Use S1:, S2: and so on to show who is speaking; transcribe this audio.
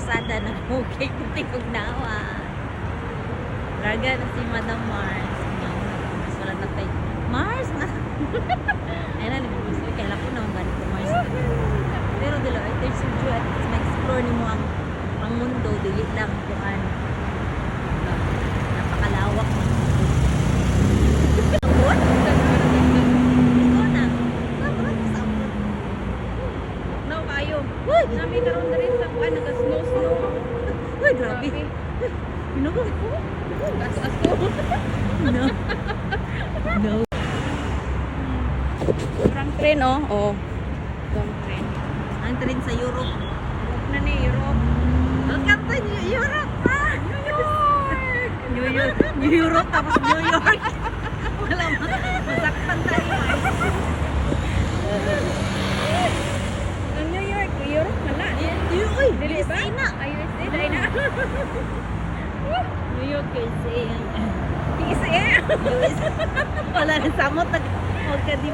S1: kalsada na bukay putikog nawa. Larga na si Madam Mars. Mas wala na tayo. Mars na! Ayun na, gusto. Kailan ko naman balik ko Mars. Pero dilo, ay there's a joy at least ma-explore ni mo ang mundo. Dili lang kung ano. Napakalawak ng mundo. What? Ikaw na.
S2: No, kayo.
S1: Uy!
S2: Nami karon na rin sa kuan naga-snow.
S1: Uy, grabe. Pinugo ko.
S2: Aso-aso.
S1: No. No.
S2: Sobrang tren oh. Oh. Sobrang tren.
S1: Ang train sa Europe.
S2: Europe na ni Europe.
S1: Welcome to New Europe, ha? New York. New Europe, tapos New York. Wala mo. Masaktan tayo.
S2: Ang New York, Europe na na.
S1: Uy,
S2: Dili ba?
S1: USA na.
S2: Ay, USA dahil na.
S1: New York, USA.
S2: USA.
S1: USA. Wala na samot. Huwag ka di